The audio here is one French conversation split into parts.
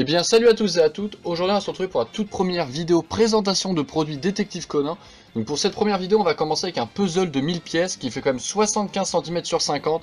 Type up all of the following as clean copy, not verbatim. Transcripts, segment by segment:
bien salut à tous et à toutes, aujourd'hui on va se retrouver pour la toute première vidéo présentation de produits Détective Conan. Donc pour cette première vidéo on va commencer avec un puzzle de 1000 pièces qui fait quand même 75 cm sur 50.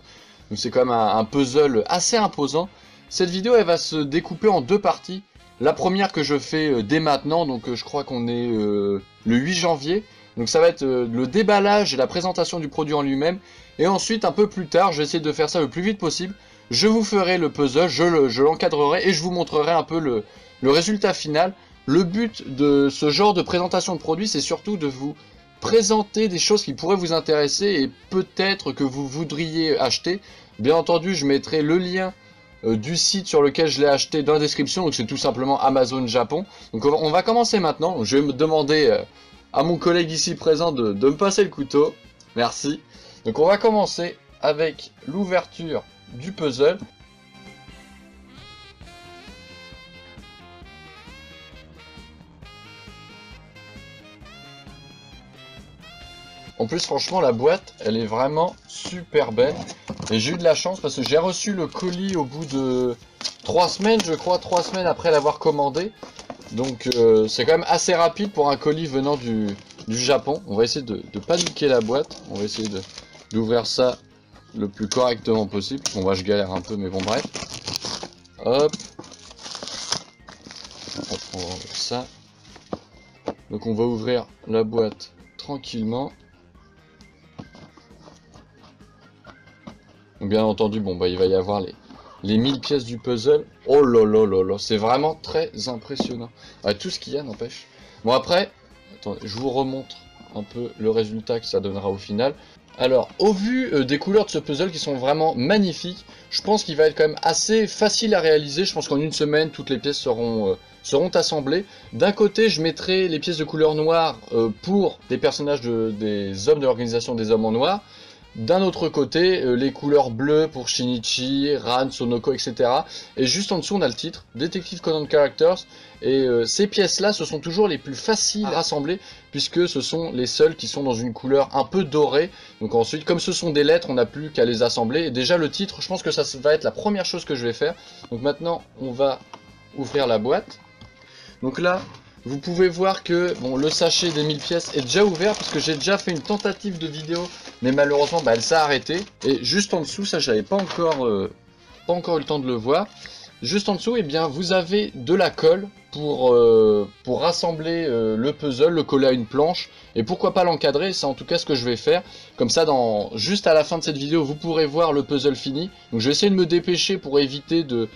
Donc c'est quand même un puzzle assez imposant. Cette vidéo elle va se découper en deux parties. La première que je fais dès maintenant, donc je crois qu'on est le 8 janvier. Donc ça va être le déballage et la présentation du produit en lui-même. Et ensuite un peu plus tard, je vais essayer de faire ça le plus vite possible. Je vous ferai le puzzle, je l'encadrerai et je vous montrerai un peu le résultat final. Le but de ce genre de présentation de produit, c'est surtout de vous présenter des choses qui pourraient vous intéresser et peut-être que vous voudriez acheter. Bien entendu, je mettrai le lien du site sur lequel je l'ai acheté dans la description, donc c'est tout simplement Amazon Japon. Donc on va commencer maintenant. Je vais me demander à mon collègue ici présent de me passer le couteau. Merci. Donc on va commencer avec l'ouverture du puzzle. En plus franchement la boîte elle est vraiment super belle et j'ai eu de la chance parce que j'ai reçu le colis au bout de 3 semaines je crois, 3 semaines après l'avoir commandé. Donc c'est quand même assez rapide pour un colis venant du Japon. On va essayer de pas niquer la boîte, on va essayer d'ouvrir ça le plus correctement possible. Bon bah je galère un peu mais bon bref. Hop. On va ouvrir ça. Donc on va ouvrir la boîte tranquillement. Donc bien entendu bon bah il va y avoir les 1000 pièces du puzzle. Oh là là là là, c'est vraiment très impressionnant. Ouais, tout ce qu'il y a n'empêche. Bon après, attendez, je vous remontre un peu le résultat que ça donnera au final. Alors, au vu des couleurs de ce puzzle qui sont vraiment magnifiques, je pense qu'il va être quand même assez facile à réaliser. Je pense qu'en une semaine, toutes les pièces seront assemblées. D'un côté, je mettrai les pièces de couleur noire pour des personnages des hommes de l'organisation des hommes en noir. D'un autre côté, les couleurs bleues pour Shinichi, Ran, Sonoko, etc. Et juste en dessous, on a le titre, Detective Conan Characters. Et ces pièces-là, ce sont toujours les plus faciles à rassembler, puisque ce sont les seules qui sont dans une couleur un peu dorée. Donc ensuite, comme ce sont des lettres, on n'a plus qu'à les assembler. Et déjà, le titre, je pense que ça va être la première chose que je vais faire. Donc maintenant, on va ouvrir la boîte. Donc là, vous pouvez voir que bon, le sachet des 1000 pièces est déjà ouvert, parce que j'ai déjà fait une tentative de vidéo, mais malheureusement bah, elle s'est arrêtée. Et juste en dessous, ça j'avais pas encore eu le temps de le voir. Juste en dessous, eh bien, vous avez de la colle pour rassembler le puzzle, le coller à une planche. Et pourquoi pas l'encadrer, c'est en tout cas ce que je vais faire. Comme ça, juste à la fin de cette vidéo, vous pourrez voir le puzzle fini. Donc je vais essayer de me dépêcher pour éviter de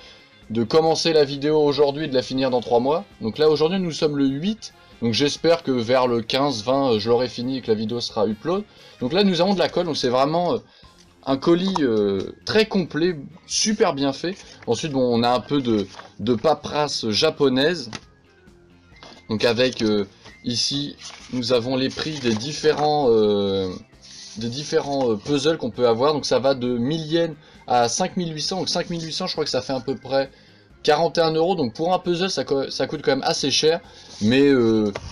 commencer la vidéo aujourd'hui et de la finir dans 3 mois. Donc là aujourd'hui nous sommes le 8, donc j'espère que vers le 15-20 je l'aurai fini et que la vidéo sera upload. Donc là nous avons de la colle, donc c'est vraiment un colis très complet, super bien fait. Ensuite bon, on a un peu de paperasse japonaise. Donc avec ici nous avons les prix des différents puzzles qu'on peut avoir. Donc ça va de 1000 yens à 5800. Donc 5800 je crois que ça fait à peu près 41 €. Donc pour un puzzle ça coûte quand même assez cher. Mais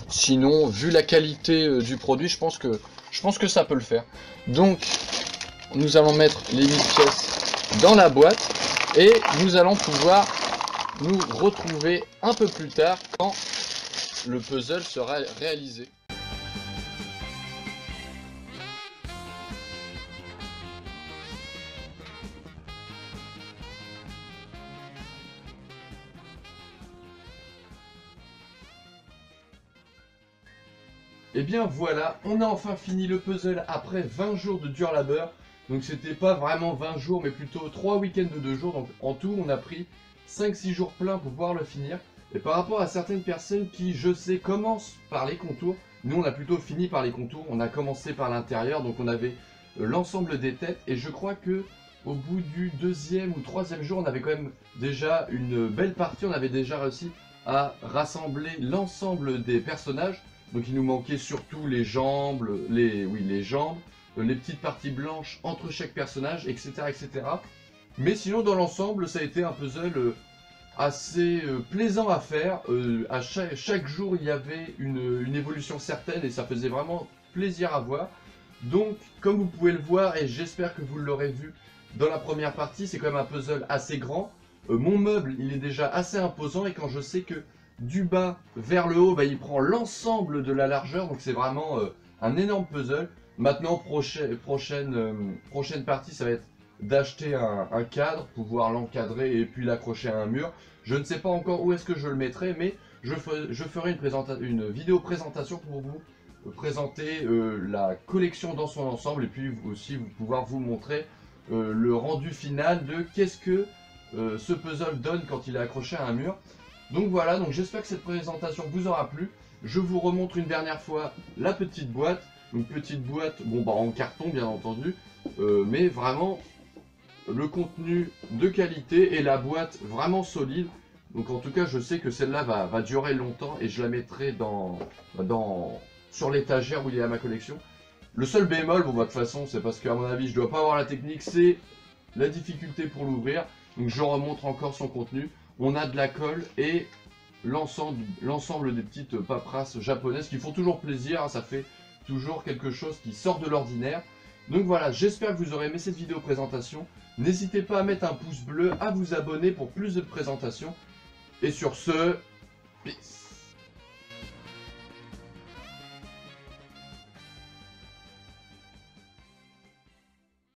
sinon vu la qualité du produit je pense que ça peut le faire. Donc nous allons mettre les 1000 pièces dans la boîte. Et nous allons pouvoir nous retrouver un peu plus tard quand le puzzle sera réalisé. Et bien voilà, on a enfin fini le puzzle après 20 jours de dur labeur. Donc c'était pas vraiment 20 jours mais plutôt 3 week-ends de 2 jours. Donc en tout on a pris 5-6 jours pleins pour pouvoir le finir. Et par rapport à certaines personnes qui je sais commencent par les contours, nous on a plutôt fini par les contours. On a commencé par l'intérieur, donc on avait l'ensemble des têtes. Et je crois que au bout du 2e ou 3e jour on avait quand même déjà une belle partie. On avait déjà réussi à rassembler l'ensemble des personnages. Donc il nous manquait surtout les jambes, les jambes, les petites parties blanches entre chaque personnage, etc. etc. Mais sinon dans l'ensemble ça a été un puzzle assez plaisant à faire. À chaque jour il y avait une évolution certaine et ça faisait vraiment plaisir à voir. Donc comme vous pouvez le voir et j'espère que vous l'aurez vu dans la première partie, c'est quand même un puzzle assez grand. mon meuble il est déjà assez imposant et quand je sais que du bas vers le haut, bah, il prend l'ensemble de la largeur, donc c'est vraiment un énorme puzzle. Maintenant, prochaine partie, ça va être d'acheter un cadre, pouvoir l'encadrer et puis l'accrocher à un mur. Je ne sais pas encore où est-ce que je le mettrai, mais je ferai une vidéo présentation pour vous présenter la collection dans son ensemble et puis aussi pouvoir vous montrer le rendu final de qu'est-ce que ce puzzle donne quand il est accroché à un mur. Donc voilà, donc j'espère que cette présentation vous aura plu. Je vous remontre une dernière fois la petite boîte. Une petite boîte, bon bah en carton bien entendu, mais vraiment le contenu de qualité et la boîte vraiment solide. Donc en tout cas je sais que celle-là va durer longtemps et je la mettrai sur l'étagère où il est à ma collection. Le seul bémol, bon bah de toute façon c'est parce qu'à mon avis je dois pas avoir la technique, c'est la difficulté pour l'ouvrir. Donc je remontre encore son contenu. On a de la colle et l'ensemble des petites paperasses japonaises qui font toujours plaisir, hein, ça fait toujours quelque chose qui sort de l'ordinaire. Donc voilà, j'espère que vous aurez aimé cette vidéo présentation. N'hésitez pas à mettre un pouce bleu, à vous abonner pour plus de présentations. Et sur ce, peace.